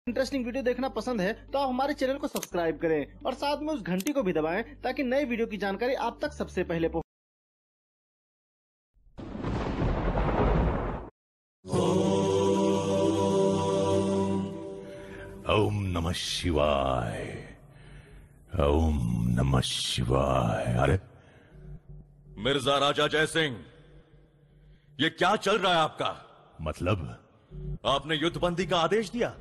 Interesting video देखना पसंद है तो आप हमारे चैनल को सब्सक्राइब करें और साथ में उस घंटी को भी दबाएं ताकि नए वीडियो की जानकारी आप तक सबसे पहले पहुंचे। ओम नमः शिवाय। ओम नमः शिवाय। अरे मिर्जा राजा जयसिंह, ये क्या चल रहा है आपका? मतलब आपने युद्धबंदी का आदेश दिया,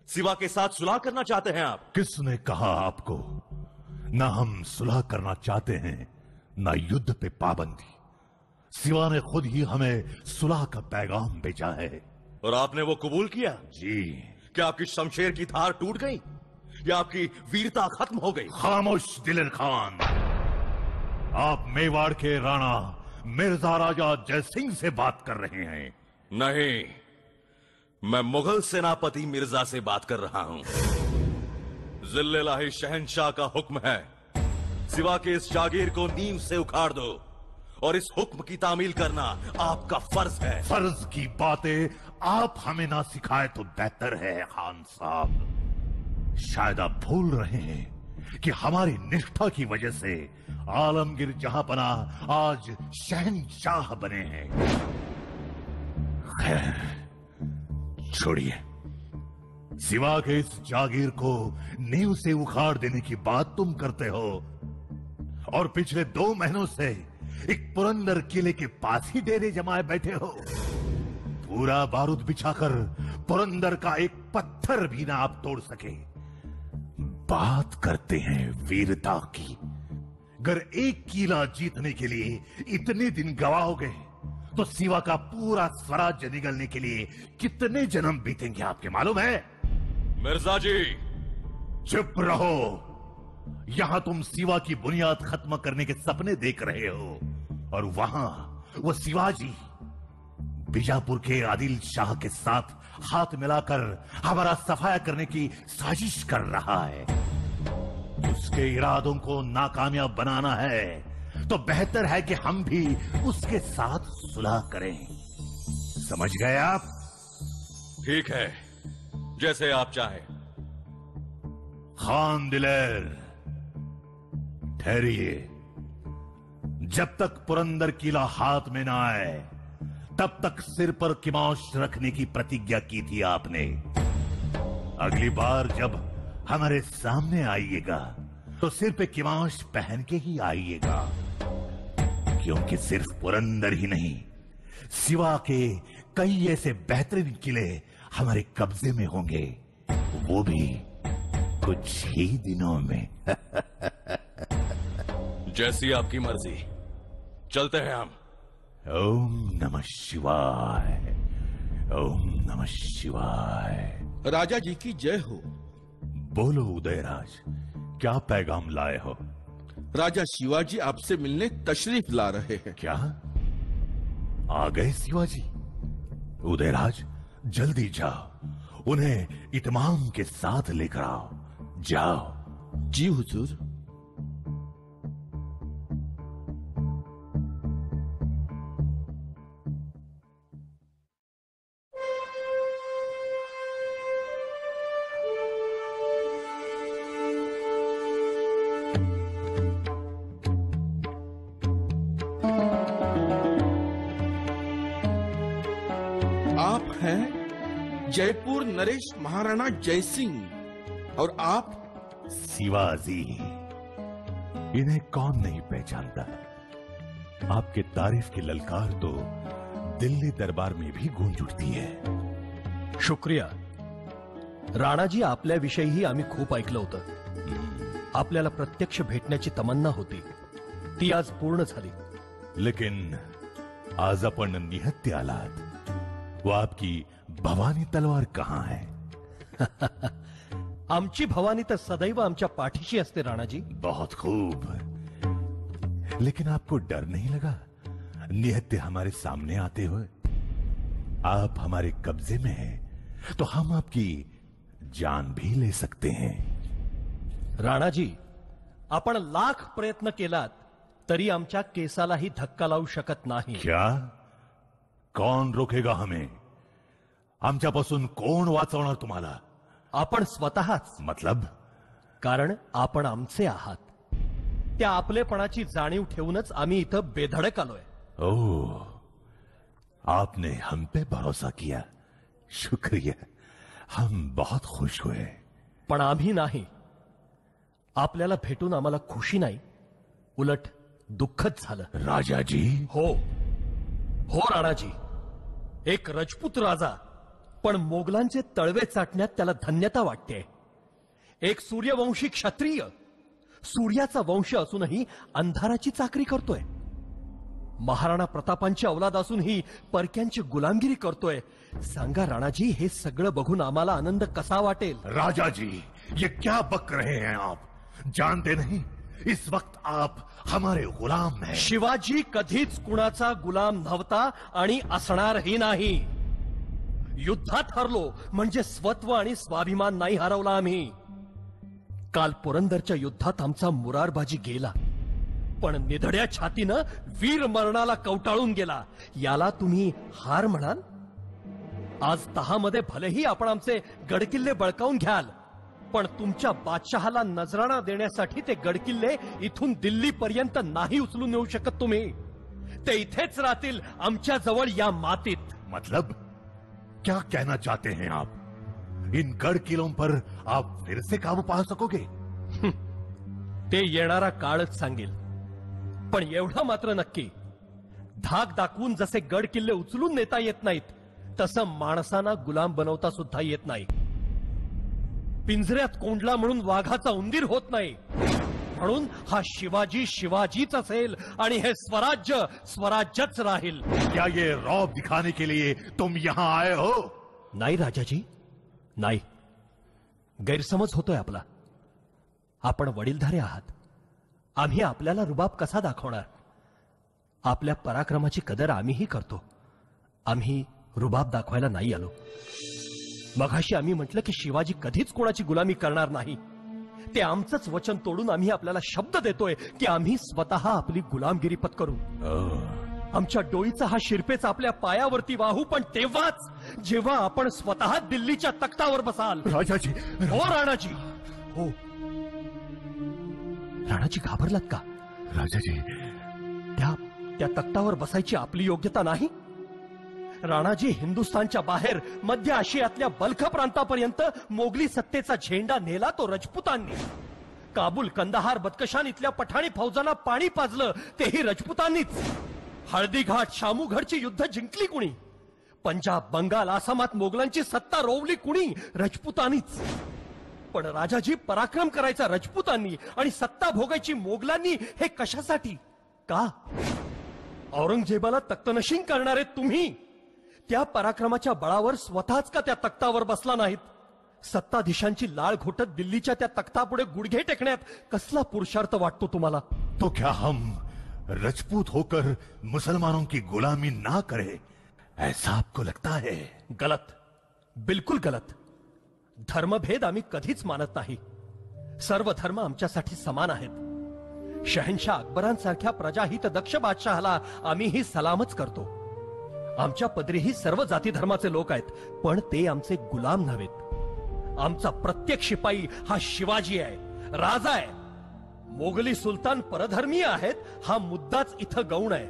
सिवा के साथ सुलह करना चाहते हैं आप? किसने कहा आपको? ना हम सुलह करना चाहते हैं ना युद्ध पे पाबंदी। सिवा ने खुद ही हमें सुलह का पैगाम भेजा है। और आपने वो कबूल किया? जी। क्या आपकी शमशेर की धार टूट गई या आपकी वीरता खत्म हो गई? खामोश दिलेर खान, आप मेवाड़ के राणा मिर्जा राजा जयसिंह से बात कर रहे हैं। नहीं, मैं मुगल सेनापति मिर्जा से बात कर रहा हूं। जिल्ले-लाही शहंशाह का हुक्म है, सिवा के इस जागीर को नींव से उखाड़ दो और इस हुक्म की तामील करना आपका फर्ज है। फर्ज की बातें आप हमें ना सिखाए तो बेहतर है खान साहब। शायद आप भूल रहे हैं कि हमारी निष्ठा की वजह से आलमगीर जहांपना आज शहंशाह बने हैं। खैर छोड़िए, सिवा के इस जागीर को नींव से उखाड़ देने की बात तुम करते हो और पिछले 2 महीनों से एक पुरंदर किले के पास ही डेरे जमाए बैठे हो। पूरा बारूद बिछाकर पुरंदर का एक पत्थर भी ना आप तोड़ सके। बात करते हैं वीरता की। अगर एक किला जीतने के लिए इतने दिन गवाओगे तो सिवा का पूरा स्वराज्य निगलने के लिए कितने जन्म बीतेंगे आपके मालूम है? मिर्जा जी, चुप रहो। यहां तुम सिवा की बुनियाद खत्म करने के सपने देख रहे हो और वहां वो शिवाजी बीजापुर के आदिल शाह के साथ हाथ मिलाकर हमारा सफाया करने की साजिश कर रहा है। उसके इरादों को नाकामयाब बनाना है तो बेहतर है कि हम भी उसके साथ सुलह करें। समझ गए आप? ठीक है, जैसे आप चाहें। खान दिलेर, ठहरिए। जब तक पुरंदर किला हाथ में ना आए तब तक सिर पर किमाश रखने की प्रतिज्ञा की थी आपने। अगली बार जब हमारे सामने आइएगा तो सिर पे किमाश पहन के ही आइएगा, क्योंकि सिर्फ पुरंदर ही नहीं, सिवा के कई ऐसे बेहतरीन किले हमारे कब्जे में होंगे, वो भी कुछ ही दिनों में। जैसी आपकी मर्जी, चलते हैं हम। ओम नमः शिवाय। ओम नमः शिवाय। राजा जी की जय हो। बोलो उदयराज, क्या पैगाम लाए हो? राजा शिवाजी आपसे मिलने तशरीफ ला रहे हैं। क्या आ गए शिवाजी? उदयराज जल्दी जाओ, उन्हें इत्माम के साथ लेकर आओ। जाओ। जी हुजूर। आप हैं जयपुर नरेश महाराणा जयसिंह और आप शिवाजी। इन्हें कौन नहीं पहचानता? आपके तारीफ की ललकार तो दिल्ली दरबार में भी गूंज उठती है। शुक्रिया राणाजी, आपल्याविषयीही आम्ही खूप ऐकलं होतं। आपल्याला प्रत्यक्ष भेटण्याची तमन्ना होती, ती आज पूर्ण झाली। लेकिन आज आपण निहत्ते आलात, वो आपकी भवानी तलवार कहां है? आमची भवानी तर सदैव आमच्या पाठीशी असते राणाजी। बहुत खूब। लेकिन आपको डर नहीं लगा निहत्ते हमारे सामने आते हुए? आप हमारे कब्जे में हैं तो हम आपकी जान भी ले सकते हैं। राणाजी, आपण लाख प्रयत्न केलात तरी आमच्या केसालाही धक्का लावू शकत नाही। क्या? कौन रोकेगा हमें? आमच्यापासून कोण वाचवणार तुम्हाला? आपण स्वतःच. मतलब? कारण आपण आमचे आहात. त्या आपलेपणाची जाणीव ठेवूनच आम्ही इथं बेधडक आलोय. ओह, आपने हम पे भरोसा किया, शुक्रिया. हम बहुत खुश हुए. पण आम्ही नाही. आपल्याला भेटून आम्हाला खुशी नाही, उलट दुःखच झालं. राजाजी. हो हो राणाजी, एक रजपूत राजा, पण मोगलांचे तळवे चाटण्यात त्याला धन्यता वाटते. एक सूर्यवंशी क्षत्रिय, सूर्याचा वंश असूनही अंधाराची चाकरी करतोय. महाराणा प्रतापांची औलाद असूनही परक्यांची गुलामगिरी करतोय. सांगा राणाजी, हे सगळं बघून आम्हाला आनंद कसा वाटेल? राजाजी, ये क्या बक रहे हैं आप? जानते नहीं, इस वक्त आप हमारे गुलाम हैं. शिवाजी कधीच कुणाचा गुलाम नव्हता आणि असणारही नाही. युद्धात हरलो म्हणजे स्वत्व आणि स्वाभिमान नाही हरवला आम्ही. काल पुरंदरच्या युद्धात आमचा मुरारबाजी गेला, पण निधड्या छातीनं वीर मरणाला कवटाळून गेला. याला तुम्ही हार म्हणाल? आज 10 मध्ये भलेही आपण आमचे गडकिल्ले बळकावून घ्याल, पण तुमच्या बादशहाला नजराणा देण्यासाठी ते गडकिल्ले इथून दिल्लीपर्यंत नाही उचलून नेऊ शकत तुम्ही. ते इथेच राहतील आमच्या जवळ या मातीत. मतलब क्या कहना चाहते हैं आप? इन गढ़ किलों पर आप फिर से काबू पा सकोगे? ते येणारा काळच सांगेल. पण एवढं मात्र नक्की, धाक दाखवून जसे गड किल्ले उचलून नेता येत नाहीत, तसं माणसांना गुलाम बनवता सुद्धा येत नाही. पिंजऱ्यात कोंडला म्हणून वाघाचा उंदीर होत नाही. म्हणून हा शिवाजी शिवाजीच असेल आणि हे स्वराज्य स्वराज्यच राहील. क्या ये रौब दिखाने के लिए तुम यहाँ आए हो? नाही राजाजी, नाही. गैरसमज होतोय आपला. आपण वडीलधारे आहात. आम्ही आपल्याला रुबाब कसा दाखवणार? आपल्या पराक्रमाची कदर आम्हीही करतो. आम्ही रुबाब दाखवायला नाही आलो. मघाशी आम्ही म्हटलं की शिवाजी कधीच कोणाची गुलामी करणार नाही. ते आमचंच वचन तोडून आम्ही आपल्याला शब्द देतोय की आम्ही स्वतः आपली गुलामगिरी पत्करू. आमच्या डोईचा हा शिरपेच आपल्या पायावरती वाहू, पण तेव्हाच जेव्हा आपण स्वतः दिल्लीच्या तख्तावर बसाल. राजाजी. हो राणाजी, हो. राणाजी घाबरलात का? राजाजी, त्या तख्तावर बसायची आपली योग्यता नाही? राणाजी, हिंदुस्थानच्या बाहेर मध्य आशियातल्या बल्ख प्रांतापर्यंत मोगली सत्तेचा झेंडा नेला तो रजपुतांनी. काबूल, कंदाहार, बदकशान इथल्या पठाणी फौजांना पाणी पाजलं तेही रजपुतांनीच. हळदीघाट, शामूगडची युद्ध जिंकली कुणी? पंजाब, बंगाल, आसामात मोगलांची सत्ता रोवली कुणी? रजपुतांनीच. पण राजाजी, पराक्रम करायचा रजपुतांनी आणि सत्ता भोगायची मोगलांनी, हे कशासाठी? का? औरंगजेबाला तख्तनशीन करणारे तुम्ही त्या पराक्रमाच्या बळावर स्वतःच का त्या तख्तावर बसला नाहीत? सत्ताधीशांची लाळ घोटत दिल्लीच्या त्या तख्तापुढे गुडघे टेकण्यात कसला पुरुषार्थ वाटतो तुम्हाला? तो क्या हम रजपूत होकर मुसलमानों की गुलामी ना करें, ऐसा आपको लगता है? गलत, बिलकुल गलत. धर्मभेद आम्ही कधीच मानत नाही. सर्व धर्म आमच्यासाठी समान आहेत. शहनशाह अकबरांसारख्या प्रजाहित दक्ष बादशहाला आम्हीही सलामच करतो. आमच्या पदरीही सर्व जाती धर्माचे लोक आहेत, पण ते आमचे गुलाम नव्हेत. आमचा प्रत्येक शिपाई हा शिवाजी आहे, राजा आहे. मोगली सुलतान परधर्मीय आहेत हा मुद्दाच इथं गौण आहे.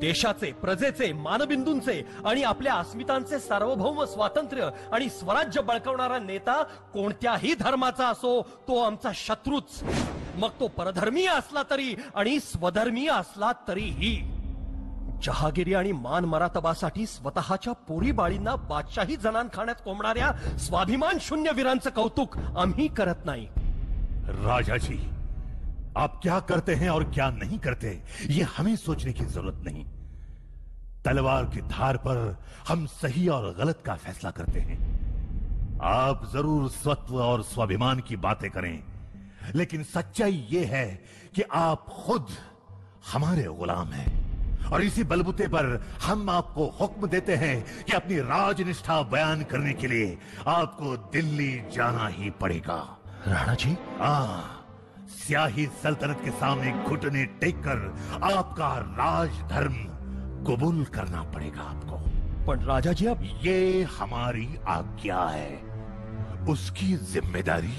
देशाचे, प्रजेचे, मानबिंदूंचे आणि आपल्या अस्मितांचे सार्वभौम स्वातंत्र्य आणि स्वराज्य बळकावणारा नेता कोणत्याही धर्माचा असो, तो आमचा शत्रूच. मग तो परधर्मीय असला तरी आणि स्वधर्मीय असला तरीही. जहागिरी आणि मान मरातबासाठी स्वतःच्या पोरी बाळींना बादशाही जनान खाण्यात कोंबणाऱ्या स्वाभिमान शून्य वीरांचं कौतुक आम्ही करत नाही. राजाजी, आप क्या करते हैं और क्या नहीं करते, ये हमें सोचने की जरूरत नहीं. तलवार की धार पर हम सही और गलत का फैसला करते हैं. आप जरूर स्वत्व और स्वाभिमान की बातें करें, लेकिन सच्चाई ये है कि आप खुद हमारे गुलाम हैं. और इसी बलबूते पर हम आपको हुक्म देते हैं कि अपनी राजनिष्ठा बयान करने के लिए आपको दिल्ली जाना ही पड़ेगा. राणा जी, स्याही सल्तनत के सामने घुटने टेककर आपका राजधर्म कबूल करना पड़ेगा आपको. पण राजाजी, अब ये हमारी आज्ञा है. उसकी जिम्मेदारी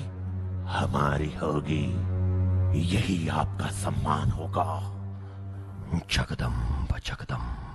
हमारी होगी। यही आपका सम्मान होगा। जगदम्ब जगदम्ब।